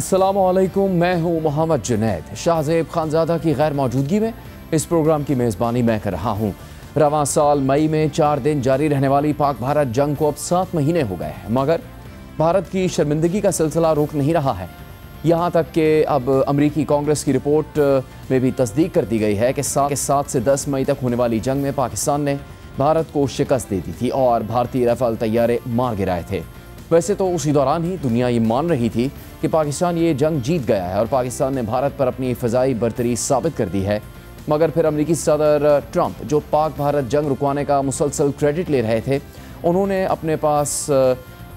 अस्सलामुअलैकुम, मैं हूं मोहम्मद जुनैद। शाहज़ेब खानज़ादा की गैर मौजूदगी में इस प्रोग्राम की मेज़बानी मैं कर रहा हूं। रवां साल मई में 4 दिन जारी रहने वाली पाक भारत जंग को अब 7 महीने हो गए हैं, मगर भारत की शर्मिंदगी का सिलसिला रुक नहीं रहा है। यहाँ तक कि अब अमरीकी कांग्रेस की रिपोर्ट में भी तस्दीक कर दी गई है कि 7 से 10 मई तक होने वाली जंग में पाकिस्तान ने भारत को शिकस्त दे दी थी और भारतीय राफेल तैयारे मार गिराए थे। वैसे तो उसी दौरान ही दुनिया ये मान रही थी कि पाकिस्तान ये जंग जीत गया है और पाकिस्तान ने भारत पर अपनी फ़िज़ाई बरतरी साबित कर दी है, मगर फिर अमरीकी सदर ट्रंप, जो पाक भारत जंग रुकवाने का मुसलसल क्रेडिट ले रहे थे, उन्होंने अपने पास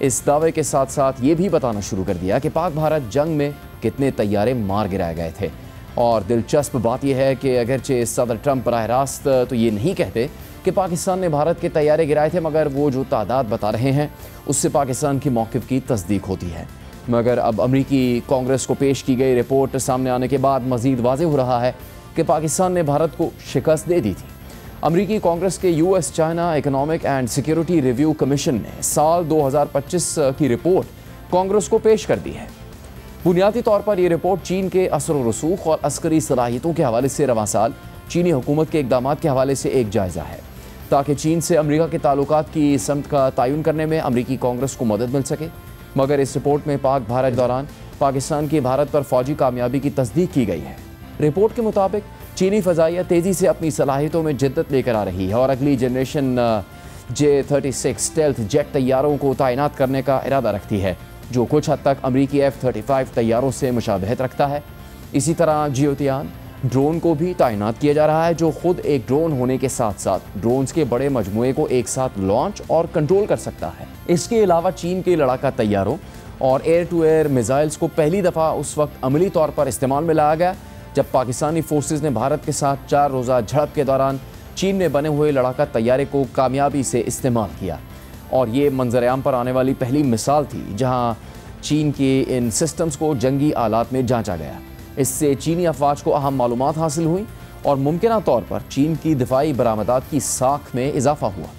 इस दावे के साथ साथ ये भी बताना शुरू कर दिया कि पाक भारत जंग में कितने तैयारे मार गिराए गए थे। और दिलचस्प बात यह है कि अगरचे सदर ट्रंप बराह रास्त तो ये नहीं कहते कि पाकिस्तान ने भारत के तैयारे गिराए थे, मगर वो जो तादाद बता रहे हैं उससे पाकिस्तान की मौक़िफ़ की तस्दीक होती है। मगर अब अमरीकी कांग्रेस को पेश की गई रिपोर्ट सामने आने के बाद मज़ीद वाज़ेह हो रहा है कि पाकिस्तान ने भारत को शिकस्त दे दी थी। अमरीकी कांग्रेस के US China economic and security review commission ने साल 2025 की रिपोर्ट कांग्रेस को पेश कर दी है। बुनियादी तौर पर यह रिपोर्ट चीन के असर व रसूख और अस्करी सलाहियतों के हवाले से रवां साल चीनी हुकूमत के इक़दाम के हवाले से एक जायज़ा है, ताकि चीन से अमरीका के ताल्लुकात की समत का तयन करने में अमरीकी कांग्रेस को मदद मिल सके। मगर इस रिपोर्ट में पाक भारत दौरान पाकिस्तान की भारत पर फौजी कामयाबी की तस्दीक की गई है। रिपोर्ट के मुताबिक चीनी फ़ज़ाइया तेज़ी से अपनी सलाहियतों में जिद्दत लेकर आ रही है और अगली जनरेशन J-36 स्टेल्थ जेट तैयारों को तैनात करने का इरादा रखती है, जो कुछ हद तक अमरीकी F-35 तैयारों से मुशाबहत रखता है। इसी तरह जियोतियान ड्रोन को भी तैनात किया जा रहा है, जो खुद एक ड्रोन होने के साथ साथ ड्रोन्स के बड़े मजमूए को एक साथ लॉन्च और कंट्रोल कर सकता है। इसके अलावा चीन के लड़ाका तैयारों और एयर टू एयर मिसाइल्स को पहली दफ़ा उस वक्त अमली तौर पर इस्तेमाल में लाया गया जब पाकिस्तानी फोर्सेस ने भारत के साथ 4 रोज़ा झड़प के दौरान चीन में बने हुए लड़ाका तैयारे को कामयाबी से इस्तेमाल किया। और ये मंजर-ए-आम पर आने वाली पहली मिसाल थी जहाँ चीन के इन सिस्टम्स को जंगी आलात में जांचा गया। इससे चीनी अफवाज को अहम मालूमात हासिल हुई और मुमकिना तौर पर चीन की दिफाई बरामदात की साख में इजाफा हुआ।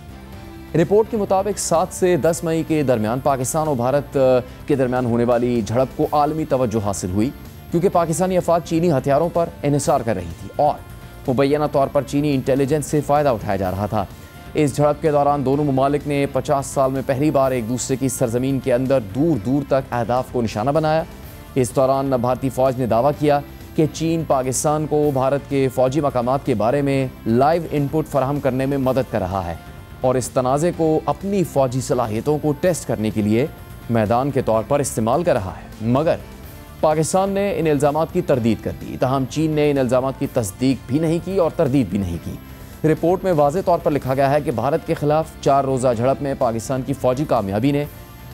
रिपोर्ट के मुताबिक 7 से 10 मई के दरमियान पाकिस्तान और भारत के दरमियान होने वाली झड़प को आलमी तवज्जो हासिल हुई, क्योंकि पाकिस्तानी अफवाज चीनी हथियारों पर इन्हिसार कर रही थी और मुबैना तौर पर चीनी इंटेलिजेंस से फ़ायदा उठाया जा रहा था। इस झड़प के दौरान दोनों ममालिक ने 50 साल में पहली बार एक दूसरे की सरजमीन के अंदर दूर दूर तक अहदाफ को निशाना बनाया। इस दौरान भारतीय फ़ौज ने दावा किया कि चीन पाकिस्तान को भारत के फ़ौजी मकामात के बारे में लाइव इनपुट फराहम करने में मदद कर रहा है और इस तनाज़े को अपनी फ़ौजी सलाहियतों को टेस्ट करने के लिए मैदान के तौर पर इस्तेमाल कर रहा है। मगर पाकिस्तान ने इन इल्ज़ामात की तरदीद कर दी, तहम चीन ने इन इल्ज़ामात की तस्दीक भी नहीं की और तरदीद भी नहीं की। रिपोर्ट में वाज़ेह तौर पर लिखा गया है कि भारत के ख़िलाफ़ 4 रोज़ा झड़प में पाकिस्तान की फ़ौजी कामयाबी ने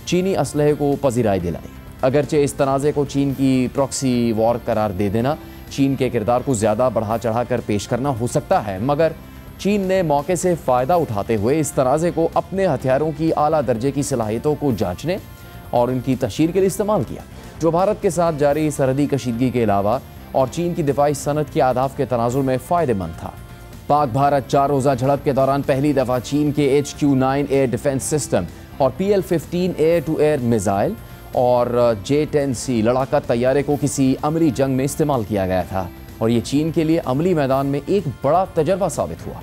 चीनी असलहे को पजीराई दिलाई। अगरचे इस तनाज़े को चीन की प्रॉक्सी वॉर करार दे देना चीन के किरदार को ज़्यादा बढ़ा चढ़ा कर पेश करना हो सकता है, मगर चीन ने मौके से फ़ायदा उठाते हुए इस तनाज़े को अपने हथियारों की आला दर्जे की सलाहियतों को जांचने और उनकी तशहीर के लिए इस्तेमाल किया, जो भारत के साथ जारी सरहदी कशीदगी के अलावा और चीन की दिफाई सनत के अहदाफ के तनाजुर में फ़ायदेमंद था। पाक भारत 4 रोज़ा झड़प के दौरान पहली दफ़ा चीन के HQ-9 एयर डिफेंस सिस्टम और PL-15 air to air missile और J-10C लड़ाका तैयारे को किसी अमली जंग में इस्तेमाल किया गया था और ये चीन के लिए अमली मैदान में एक बड़ा तजर्बा साबित हुआ।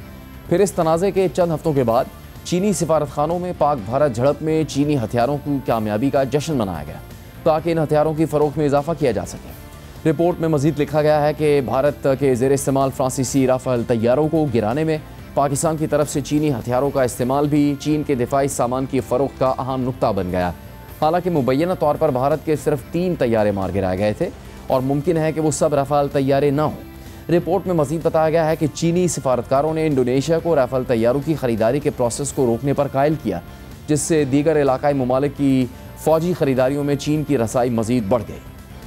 फिर इस तनाज़े के चंद हफ्तों के बाद चीनी सिफारतखानों में पाक भारत झड़प में चीनी हथियारों की कामयाबी का जश्न मनाया गया ताकि इन हथियारों की फ़रोख्त में इजाफा किया जा सके। रिपोर्ट में मज़ीद लिखा गया है कि भारत के ज़ेर इस्तेमाल फ्रांसीसी राफेल तैयारों को गिराने में पाकिस्तान की तरफ से चीनी हथियारों का इस्तेमाल भी चीन के दिफाई सामान की फ़रोख्त का अहम नुक्ता बन गया। हालांकि मुबैना तौर पर भारत के सिर्फ 3 तैयारे मार गिराए गए थे और मुमकिन है कि वो सब राफेल तैयारे ना हों। रिपोर्ट में मज़ीद बताया गया है कि चीनी सिफारतकारों ने इंडोनेशिया को राफेल तैयारों की ख़रीदारी के प्रोसेस को रोकने पर कायल किया, जिससे दीगर इलाकाई ममालिक की फ़ौजी ख़रीदारियों में चीन की रसाई मज़ीद बढ़ गई।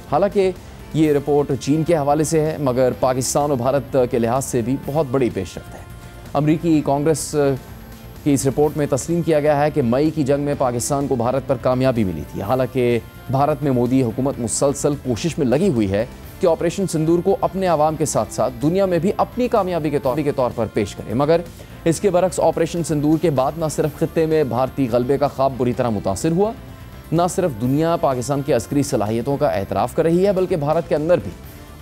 हालांकि ये रिपोर्ट चीन के हवाले से है, मगर पाकिस्तान और भारत के लिहाज से भी बहुत बड़ी पेशरफ्त है। अमरीकी कांग्रेस की इस रिपोर्ट में तस्लीम किया गया है कि मई की जंग में पाकिस्तान को भारत पर कामयाबी मिली थी। हालांकि भारत में मोदी हुकूमत मुसलसल कोशिश में लगी हुई है कि ऑपरेशन सिंदूर को अपने आवाम के साथ साथ दुनिया में भी अपनी कामयाबी के तौर पर पेश करे, मगर इसके बरक्स ऑपरेशन सिंदूर के बाद न सिर्फ खित्ते में भारतीय गलबे का ख्वाब बुरी तरह मुतासिर हुआ, न सिर्फ दुनिया पाकिस्तान की अस्करी सलाहियतों का एतराफ़ कर रही है, बल्कि भारत के अंदर भी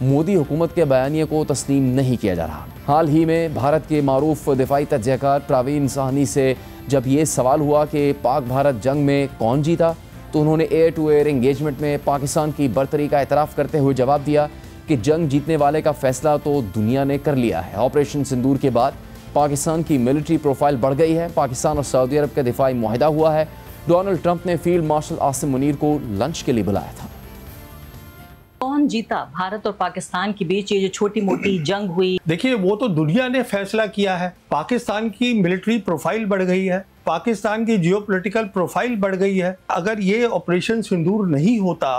मोदी हुकूमत के बयानिए को तस्लीम नहीं किया जा रहा। हाल ही में भारत के मारूफ दिफाई तज्ज़ियाकार प्रवीण साहनी से जब ये सवाल हुआ कि पाक भारत जंग में कौन जीता, तो उन्होंने एयर टू एयर इंगेजमेंट में पाकिस्तान की बरतरी का एतराफ़ करते हुए जवाब दिया कि जंग जीतने वाले का फैसला तो दुनिया ने कर लिया है। ऑपरेशन सिंदूर के बाद पाकिस्तान की मिलिट्री प्रोफाइल बढ़ गई है। पाकिस्तान और सऊदी अरब का दिफाई मुआहिदा हुआ है। डोनाल्ड ट्रंप ने फील्ड मार्शल आसिम मुनीर को लंच के लिए बुलाया था। कौन जीता भारत और पाकिस्तान के बीच ये जो छोटी मोटी जंग हुई? देखिए, वो तो दुनिया ने फैसला किया है। पाकिस्तान की मिलिट्री प्रोफाइल बढ़ गई है, पाकिस्तान की जियोपॉलिटिकल प्रोफाइल बढ़ गई है। अगर ये ऑपरेशन सिंदूर नहीं होता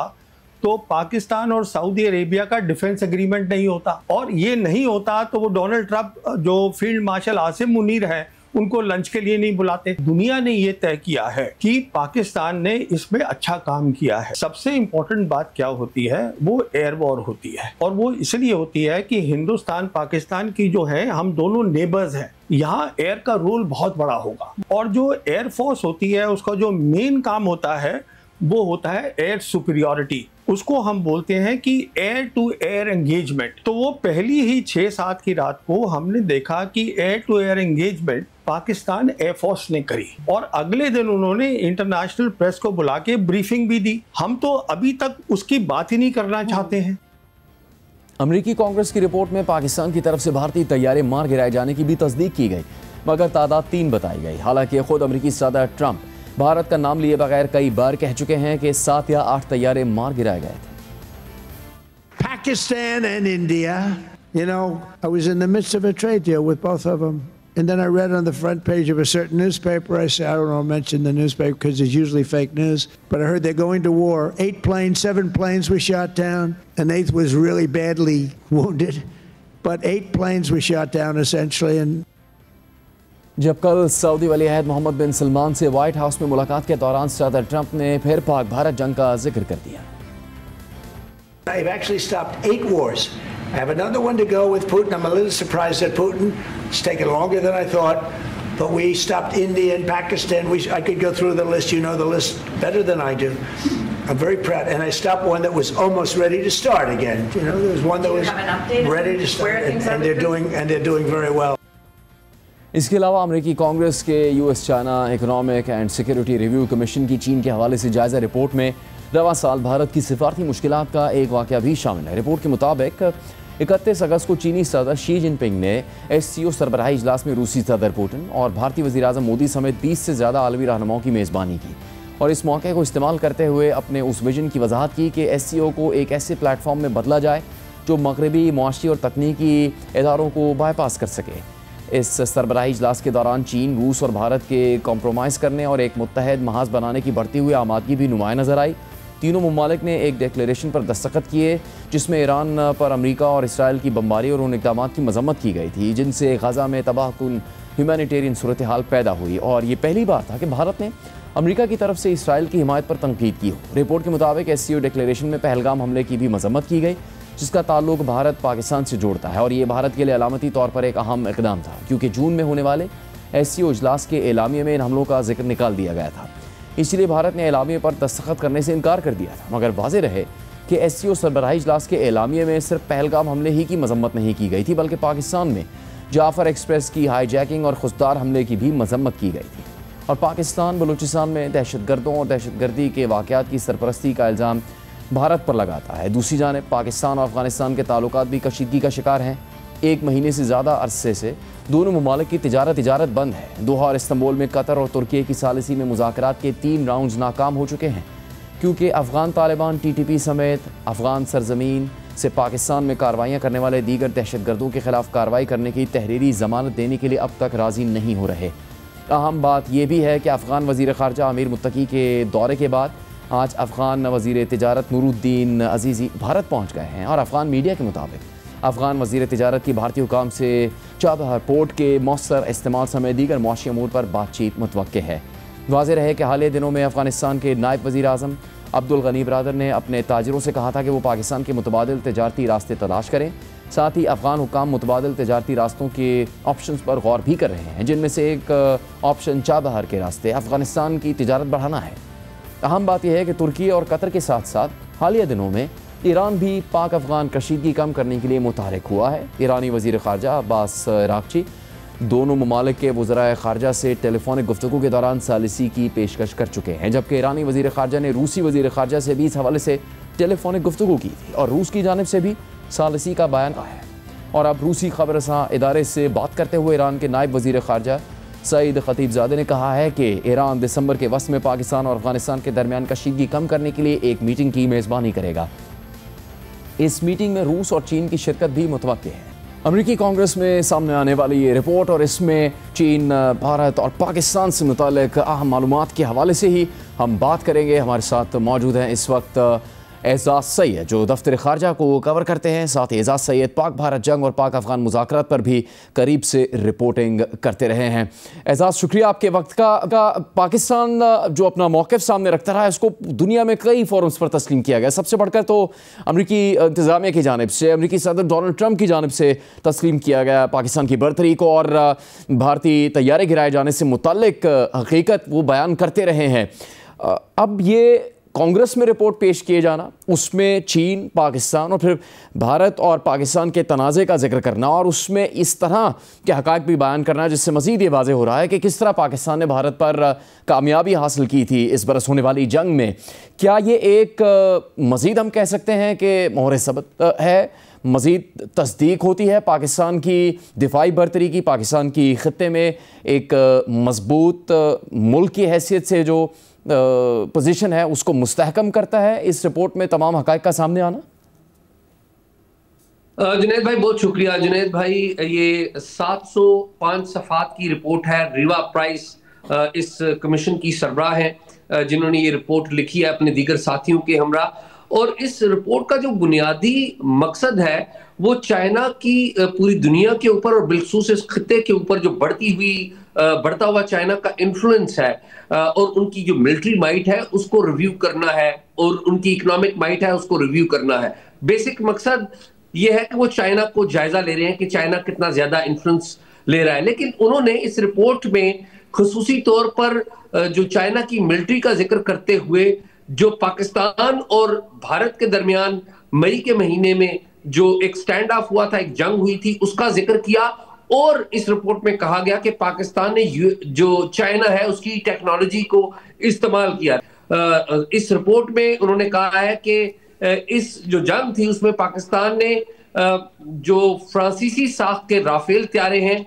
तो पाकिस्तान और सऊदी अरेबिया का डिफेंस एग्रीमेंट नहीं होता, और ये नहीं होता तो वो डोनाल्ड ट्रंप जो फील्ड मार्शल आसिम मुनीर है उनको लंच के लिए नहीं बुलाते। दुनिया ने ये तय किया है कि पाकिस्तान ने इसमें अच्छा काम किया है। सबसे इंपॉर्टेंट बात क्या होती है, वो एयर वॉर होती है, और वो इसलिए होती है कि हिंदुस्तान पाकिस्तान की जो है, हम दोनों नेबर्स हैं, यहाँ एयर का रोल बहुत बड़ा होगा। और जो एयर फोर्स होती है उसका जो मेन काम होता है वो होता है एयर सुपीरियॉरिटी। उसको हम बोलते हैं कि एयर टू एयर एंगेजमेंट। तो वो पहली ही 6-7 की रात को हमने देखा कि air to air engagement Pakistan air force ने करी, और अगले दिन उन्होंने इंटरनेशनल प्रेस को बुला के ब्रीफिंग भी दी। हम तो अभी तक उसकी बात ही नहीं करना चाहते हैं। अमेरिकी कांग्रेस की रिपोर्ट में पाकिस्तान की तरफ से भारतीय तैयारे मार गिराए जाने की भी तस्दीक की गई, मगर तादाद 3 बताई गई। हालांकि खुद अमेरिकी सदर ट्रंप भारत का नाम लिए बगैर कई बार कह चुके हैं कि 7 या 8 तैयारे मार गिराए गए थे। Pakistan and India, you know, I was in the midst of a trade deal with both of them. And then I read on the front page of a certain newspaper, I said, I don't know, mention the newspaper because it's usually fake news, but I heard they're going to war. 8 planes, 7 planes were shot down. An 8th was really badly wounded, but 8 planes were shot down essentially. And जब कल Saudi वली अहद मोहम्मद बिन सलमान से white house में मुलाकात के दौरान सदर Trump ने फिर पाक भारत जंग का जिक्र कर दिया। I've actually stopped 8 wars. I have another one to go with Putin. I'm a little surprised at Putin. It's taken longer than I thought, but we stopped India and Pakistan. I could go through the list. You know the list better than I do. I'm very proud, and I stopped one that was almost ready to start again. You know, there was one that was ready to start, and they're doing very well. इसके अलावा अमेरिकी कांग्रेस के US China economic and security review commission की चीन के हवाले से जायजा रिपोर्ट में रवां साल भारत की सिफारती मुश्किलात का एक वाक़या भी शामिल है। रिपोर्ट के मुताबिक 31 अगस्त को चीनी सदर शी जिनपिंग ने SCO सरबराही इजलास में रूसी सदर पुतिन और भारतीय वज़ीर आज़म मोदी समेत 20 से ज़्यादा आलमी रहनुमाओं की मेज़बानी की, और इस मौके को इस्तेमाल करते हुए अपने उस विजन की वजाहत की कि SCO को एक ऐसे प्लेटफॉर्म में बदला जाए जो मगरबी मुआशी और तकनीकी इदारों को बाईपास कर सके। इस सरबराही इजलास के दौरान चीन, रूस और भारत के कॉम्प्रोमाइज़ करने और एक मुत्तहद महाज बनाने की बढ़ती हुई आमादगी भी नुमाया नजर आई। तीनों ममालिक ने एक डिक्लेरेशन पर दस्तखत किए जिसमें ईरान पर अमेरिका और इसराइल की बमबारी और उन इक़दामात की मजम्मत की गई थी जिनसे गज़ा में तबाहकुन ह्यूमैनिटेरियन सूरत हाल पैदा हुई, और ये पहली बार था कि भारत ने अमेरिका की तरफ से इसराइल की हिमायत पर तनकीद की हो। रिपोर्ट के मुताबिक SCO डिक्लेरेशन में पहलगाम हमले की भी मजम्मत की गई जिसका ताल्लुक भारत पाकिस्तान से जोड़ता है, और ये भारत के लिए अलामती तौर पर एक अहम इकदाम था क्योंकि जून में होने वाले SCO इजलास के एलामिये में इन हमलों का जिक्र निकाल दिया गया था। इसलिए भारत ने एलामिये पर दस्तखत करने से इनकार कर दिया था, मगर वाज़ेह रहे कि SCO सरबराही इजलास के एलामिये में सिर्फ पहलगाम हमले ही की मजम्मत नहीं की गई थी, बल्कि पाकिस्तान में जाफर एक्सप्रेस की हाईजैकिंग और खुददार हमले की भी मजम्मत की गई थी, और पाकिस्तान बलूचिस्तान में दहशतगर्दों और दहशतगर्दी के वाक़यात की सरपरस्ती का इल्ज़ाम भारत पर लगाता है। दूसरी जानिब पाकिस्तान और अफगानिस्तान के ताल्लुकात भी कशीदगी का शिकार हैं। 1 महीने से ज़्यादा अरसे से दोनों ममालिक की तिजारत बंद है। दोहा और इस्तांबुल में कतर और तुर्की की सालिसी में मुज़ाकरात के 3 राउंड्स नाकाम हो चुके हैं क्योंकि अफ़गान तालिबान TTP समेत अफ़गान सरजमीन से पाकिस्तान में कार्रवाइयाँ करने वाले दीगर दहशतगर्दों के ख़िलाफ़ कार्रवाई करने की तहरीरी ज़मानत देने के लिए अब तक राज़ी नहीं हो रहे। अहम बात यह भी है कि अफ़गान वज़ीर ख़ारजा अमीर मुत्तकी के दौरे के बाद आज अफ़गान वज़ीर तिजारत नूरुद्दीन अज़ीज़ी भारत पहुँच गए हैं, और अफ़गान मीडिया के मुताबिक अफ़गान वज़ीर तिजारत की भारतीय हुकाम से चाबहार पोर्ट के मौसर इस्तेमाल समेत दीगर मुआशी अमूर पर बातचीत मुतवक्के है। वाज़ेह रहे कि हालिया दिनों में अफ़गानिस्तान के नायब वज़ीर आज़म अब्दुल गनी बरादर ने अपने ताजिरों से कहा था कि वो पाकिस्तान के मुतबादिल तिजारती रास्ते तलाश करें। साथ ही अफ़गान हुकाम मुतबादिल तिजारती रास्तों के ऑप्शन पर गौर भी कर रहे हैं, जिनमें से एक ऑप्शन चाबहार के रास्ते अफ़गानिस्तान की तिजारत बढ़ाना है। अहम बात यह है कि तुर्की और कतर के साथ साथ हालिया दिनों में ईरान भी पाक अफगान कशीदगी कम करने के लिए मुतहरिक हुआ है। ईरानी वज़ीर ख़ारजा अब्बास अराग़ची दोनों ममालिक के वज़राए ख़ारजा से टेलीफोनिक गुफ्तगू के दौरान सालिसी की पेशकश कर चुके हैं, जबकि ईरानी वज़ीर ख़ारजा ने रूसी वज़ीर ख़ारजा से भी इस हवाले से टेलीफोनिक गुफ्तगू की थी और रूस की जानिब से भी सालिसी का बयान आया है। और अब रूसी खबरसां इदारे से बात करते हुए ईरान के नायब वज़ीर ख़ारजा सईद खतीबज़ादे ने कहा है कि ईरान दिसंबर के वस्त में पाकिस्तान और अफगानिस्तान के दरमियान कशीदगी कम करने के लिए एक मीटिंग की मेज़बानी करेगा। इस मीटिंग में रूस और चीन की शिरकत भी मुतवक्किल है। अमेरिकी कांग्रेस में सामने आने वाली ये रिपोर्ट और इसमें चीन, भारत और पाकिस्तान से मुतालिक अहम मालूमात के हवाले से ही हम बात करेंगे। हमारे साथ मौजूद हैं इस वक्त एजाज़ सैयद जो दफ्तर ख़ारजा को कवर करते हैं, साथ ही एजाज़ सैयद पाक भारत जंग और पाक अफगान मुज़ाकरात पर भी करीब से रिपोर्टिंग करते रहे हैं। एजाज़, शुक्रिया आपके वक्त का। पाकिस्तान जो अपना मौक़िफ़ सामने रखता रहा है उसको दुनिया में कई फोरम्स पर तस्लीम किया गया। सबसे बढ़कर तो अमरीकी इंतज़ामिया की जानिब से, अमरीकी सदर डोनाल्ड ट्रंप की जानिब से तस्लीम किया गया पाकिस्तान की बर्तरी को, और भारतीय तैयारे गिराए जाने से मुतल्लिक हकीकत वो बयान करते रहे हैं। अब ये कांग्रेस में रिपोर्ट पेश किए जाना, उसमें चीन, पाकिस्तान और फिर भारत और पाकिस्तान के तनाज़े का जिक्र करना और उसमें इस तरह के हक़ाइक़ भी बयान करना, जिससे मज़ीद ये वाज़ेह हो रहा है कि किस तरह पाकिस्तान ने भारत पर कामयाबी हासिल की थी इस बरस होने वाली जंग में। क्या ये एक मज़ीद हम कह सकते हैं कि मोहर सबत है, मज़ीद तस्दीक होती है पाकिस्तान की दिफाई बर्तरी की, पाकिस्तान की ख़ित्ते में एक मजबूत मुल्क की हैसियत से जो पोजीशन है उसको मुस्तहकम करता है इस रिपोर्ट में तमाम हक़ाइक़ का सामने आना? जुनैद भाई बहुत शुक्रिया। जुनैद भाई, ये 705 सफ़ात की रिपोर्ट है। रीवा प्राइस इस कमीशन की सरबराह है जिन्होंने ये रिपोर्ट लिखी है अपने दीगर साथियों के हमरा। और इस रिपोर्ट का जो बुनियादी मकसद है वो चाइना की पूरी दुनिया के ऊपर और बिलखसूस इस खित्ते के ऊपर जो बढ़ता हुआ चाइना का इन्फ्लुएंस है और उनकी जो मिलिट्री माइट है उसको रिव्यू करना है और उनकी इकोनॉमिक माइट है उसको रिव्यू करना है। बेसिक मकसद ये है कि वो चाइना को जायजा ले रहे हैं कि चाइना कितना ज्यादा इन्फ्लुएंस ले रहा है। लेकिन उन्होंने इस रिपोर्ट में खुसूसी तौर पर जो चाइना की मिलिट्री का जिक्र करते हुए जो पाकिस्तान और भारत के दरमियान मई के महीने में जो एक स्टैंड ऑफ हुआ था, एक जंग हुई थी, उसका जिक्र किया। और इस रिपोर्ट में कहा गया कि पाकिस्तान ने जो चाइना है उसकी टेक्नोलॉजी को इस्तेमाल किया। इस रिपोर्ट में उन्होंने कहा है कि इस जो जंग थी उसमें पाकिस्तान ने जो फ्रांसीसी साख के राफेल तैयारे हैं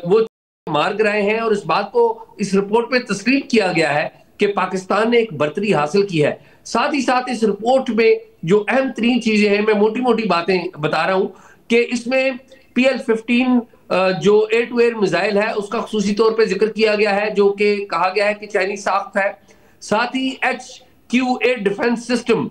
वो मार गिराए हैं। और इस बात को इस रिपोर्ट में तस्लीम किया गया है कि पाकिस्तान ने एक बर्तरी हासिल की है। साथ ही साथ इस रिपोर्ट में जो अहम तरीन चीजें हैं, मैं मोटी मोटी बातें बता रहा हूं कि इसमें PL-15 जो एयर टू एयर मिसाइल है उसका खुसूसी तौर पे जिक्र किया गया है, जो कि कहा गया है कि चाइनीज साख्त है। साथ ही HQ-8 डिफेंस सिस्टम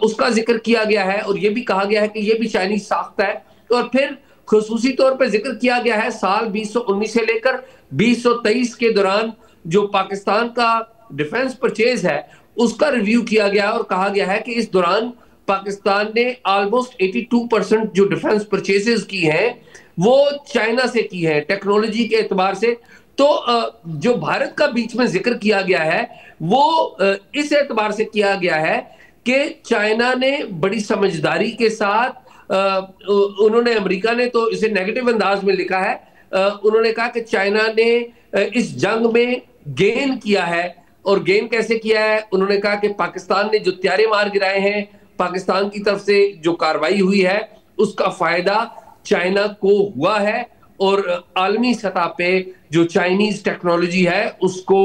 उसका जिक्र किया गया है और यह भी कहा गया है कि यह भी चाइनीज साख्त है। और फिर खुसूसी तौर पे जिक्र किया गया है साल 2019 से लेकर 2023 के दौरान जो पाकिस्तान का डिफेंस परचेज है उसका रिव्यू किया गया और कहा गया है कि इस दौरान पाकिस्तान ने ऑलमोस्ट 82% जो डिफेंस परचेजेस की हैं वो चाइना से की है टेक्नोलॉजी के एतबार से। तो जो भारत का बीच में जिक्र किया गया है वो इस एतबार से किया गया है कि चाइना ने बड़ी समझदारी के साथ उन्होंने, अमेरिका ने तो इसे नेगेटिव अंदाज में लिखा है, उन्होंने कहा कि चाइना ने इस जंग में गेन किया है। और गेन कैसे किया है? उन्होंने कहा कि पाकिस्तान ने जो त्यारे मार गिराए हैं, पाकिस्तान की तरफ से जो कार्रवाई हुई है उसका फायदा चाइना को हुआ है और आलमी सतह पे जो चाइनीज टेक्नोलॉजी है उसको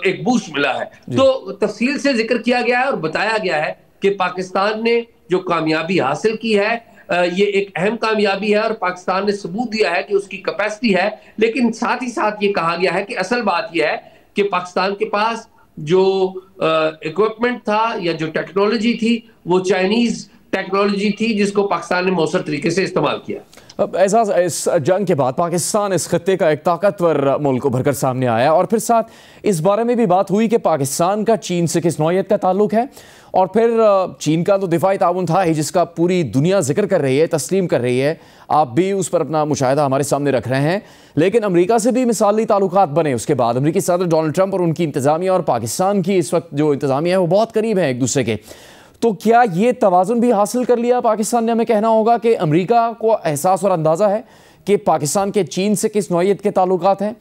एक बूस्ट मिला है। तो तफसील से जिक्र किया गया है और बताया गया है कि पाकिस्तान ने जो कामयाबी हासिल की है ये एक अहम कामयाबी है और पाकिस्तान ने सबूत दिया है कि उसकी कैपेसिटी है। लेकिन साथ ही साथ ये कहा गया है कि असल बात यह है कि पाकिस्तान के पास जो इक्विपमेंट था या जो टेक्नोलॉजी थी वो चाइनीज टेक्नोलॉजी थी जिसको पाकिस्तान ने मौसर तरीके से इस्तेमाल किया। अब एजाज, इस जंग के बाद पाकिस्तान इस खत्ते का एक ताकतवर मुल्क उभर कर सामने आया और फिर साथ इस बारे में भी बात हुई कि पाकिस्तान का चीन से किस नौयत का ताल्लुक है। और फिर चीन का तो दिफाई ताउन था ही जिसका पूरी दुनिया जिक्र कर रही है, तस्लीम कर रही है, आप भी उस पर अपना मुशाहिदा हमारे सामने रख रहे हैं। लेकिन अमेरिका से भी मिसाली ताल्लुकात बने उसके बाद। अमेरिकी सदर डोनाल्ड ट्रंप और उनकी इंतजामिया और पाकिस्तान की इस वक्त जो इंतजामिया है वो बहुत करीब है एक दूसरे के। तो क्या ये तवाज़ुन भी हासिल कर लिया पाकिस्तान ने? हमें कहना होगा कि अमेरिका को एहसास और अंदाज़ा है कि पाकिस्तान के चीन से किस नौयत के ताल्लुकात हैं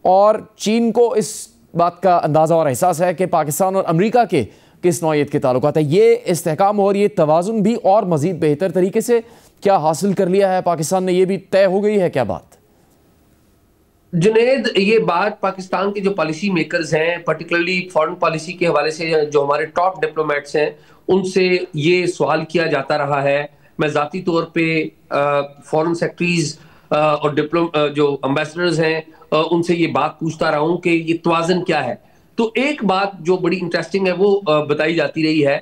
और चीन को इस बात का अंदाज़ा और एहसास है कि पाकिस्तान और अमेरिका के किस नौयत के ताल्लुकात है। ये इस्तेहकाम और ये तवाज़ुन भी और मज़ीद बेहतर तरीके से क्या हासिल कर लिया है पाकिस्तान ने? ये भी तय हो गई है क्या बात? जुनेद, ये बात पाकिस्तान के जो पॉलिसी मेकर्स हैं, पर्टिकुलरली फॉरेन पॉलिसी के हवाले से जो हमारे टॉप डिप्लोमेट्स हैं, उनसे ये सवाल किया जाता रहा है। मैं ज़ाती तौर पे फॉरेन सेक्रेटरीज और जो एम्बेसडर्स हैं उनसे ये बात पूछता रहा हूँ कि ये तवाज़ुन क्या है। तो एक बात जो बड़ी इंटरेस्टिंग है वो बताई जाती रही है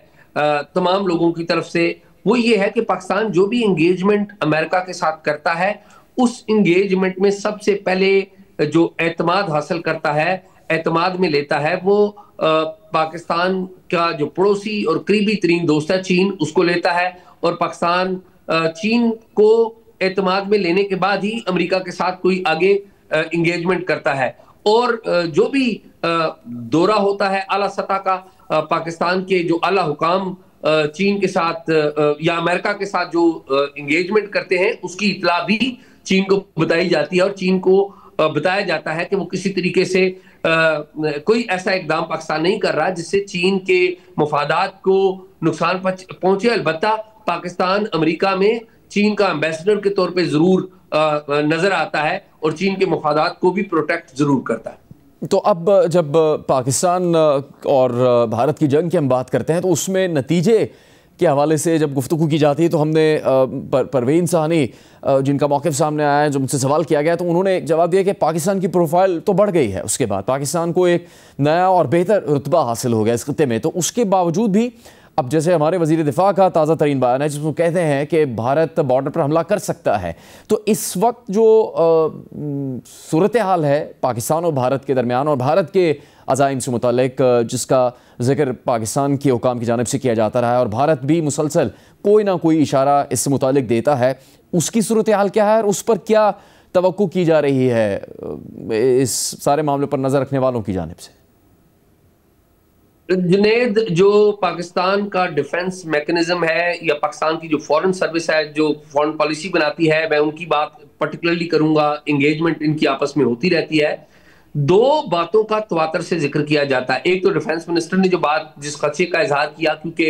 तमाम लोगों की तरफ से, वो ये है कि पाकिस्तान जो भी इंगेजमेंट अमेरिका के साथ करता है उस इंगेजमेंट में सबसे पहले जो एतमाद हासिल करता है, एतमाद में लेता है, वो पाकिस्तान का जो पड़ोसी और करीबी तरीन दोस्त है चीन, उसको लेता है। और पाकिस्तान चीन को एतमाद में लेने के बाद ही अमेरिका के साथ कोई आगे इंगेजमेंट करता है। और जो भी दौरा होता है आला सतह का, पाकिस्तान के जो आला हुकाम चीन के साथ या अमेरिका के साथ जो इंगेजमेंट करते हैं उसकी इतला भी चीन को बताई जाती है और चीन को बताया जाता है कि वो किसी तरीके से कोई ऐसा इकदाम पाकिस्तान नहीं कर रहा जिससे चीन के मफादात को नुकसान पहुंचे। अलबत्ता पाकिस्तान अमेरिका में चीन का एम्बेसडर के तौर पे जरूर नजर आता है और चीन के मफादात को भी प्रोटेक्ट जरूर करता है। तो अब जब पाकिस्तान और भारत की जंग की हम बात करते हैं तो उसमें नतीजे के हवाले से जब गुफ्तगू की जाती है तो हमने परवीन साहनी जिनका मौक़िफ़ सामने आया है, जो मुझसे सवाल किया गया तो उन्होंने जवाब दिया कि पाकिस्तान की प्रोफाइल तो बढ़ गई है। उसके बाद पाकिस्तान को एक नया और बेहतर रुतबा हासिल हो गया इस खत्ते में। तो उसके बावजूद भी अब जैसे हमारे वज़ीर दिफा का ताज़ा तरीन बयान है जिसमें कहते हैं कि भारत बॉर्डर पर हमला कर सकता है। तो इस वक्त जो सूरत हाल है पाकिस्तान और भारत के दरमियान और भारत के अज़ाइम से मुतालिक जिसका ज़िक्र पाकिस्तान के हुकाम की जानिब से किया जाता रहा है और भारत भी मुसलसल कोई ना कोई इशारा इससे मुतालिक देता है, उसकी सूरत हाल क्या है और उस पर क्या तवक्को की जा रही है इस सारे मामले पर नज़र रखने वालों की जानिब से? जुनेद, जो पाकिस्तान का डिफेंस मैकेनिज्म है या पाकिस्तान की जो फॉरेन सर्विस है जो फॉरेन पॉलिसी बनाती है, मैं उनकी बात पर्टिकुलरली करूंगा। इंगेजमेंट इनकी आपस में होती रहती है। दो बातों का तवातर से जिक्र किया जाता है। एक तो डिफेंस मिनिस्टर ने जो बात जिस खदशे का इजहार किया, क्योंकि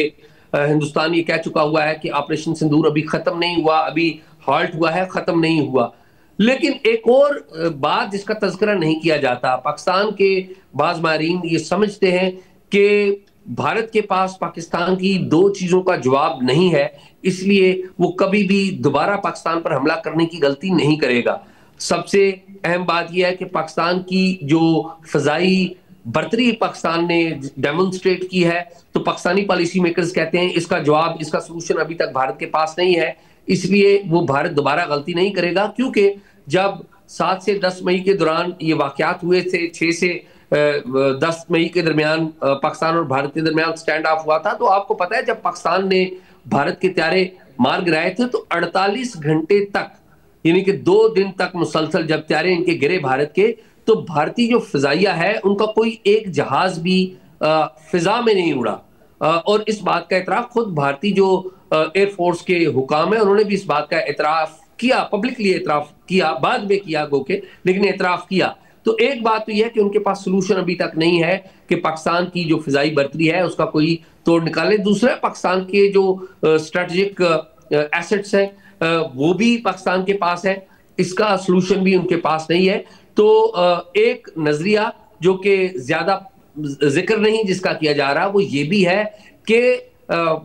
हिंदुस्तान ये कह चुका हुआ है कि ऑपरेशन सिंदूर अभी खत्म नहीं हुआ, अभी हॉल्ट हुआ है, खत्म नहीं हुआ। लेकिन एक और बात जिसका तज़किरा नहीं किया जाता, पाकिस्तान के बाज़ माहिरीन ये समझते हैं कि भारत के पास पाकिस्तान की दो चीजों का जवाब नहीं है, इसलिए वो कभी भी दोबारा पाकिस्तान पर हमला करने की गलती नहीं करेगा। सबसे अहम बात यह है कि पाकिस्तान की जो फजाई बर्तरी पाकिस्तान ने डेमोन्स्ट्रेट की है, तो पाकिस्तानी पॉलिसी मेकर्स कहते हैं इसका जवाब, इसका सोल्यूशन अभी तक भारत के पास नहीं है, इसलिए वो भारत दोबारा गलती नहीं करेगा। क्योंकि जब 7 से 10 मई के दौरान ये वाकयात हुए थे, 6 से 10 मई के दरमियान पाकिस्तान और भारत के दरमियान स्टैंड ऑफ हुआ था, तो आपको पता है जब पाकिस्तान ने भारत के त्यारे मार गिराए थे तो 48 घंटे तक, यानी कि 2 दिन तक मुसलसल जब त्यारे इनके गिरे भारत के, तो भारतीय जो फिजाइया है उनका कोई एक जहाज भी फिजा में नहीं उड़ा। और इस बात का एतराफ खुद भारतीय जो एयरफोर्स के हुकाम है उन्होंने भी इस बात का एतराफ किया, पब्लिकली एतराफ किया, बाद में किया गोके, लेकिन एतराफ किया। तो एक बात तो यह है कि उनके पास सोल्यूशन अभी तक नहीं है कि पाकिस्तान की जो फिजाई बर्तरी है उसका कोई तोड़ निकाले। दूसरा, पाकिस्तान के जो स्ट्रेटेजिक एसेट्स हैं वो भी पाकिस्तान के पास है, इसका सोल्यूशन भी उनके पास नहीं है। तो एक नजरिया जो कि ज्यादा जिक्र नहीं जिसका किया जा रहा वो ये भी है कि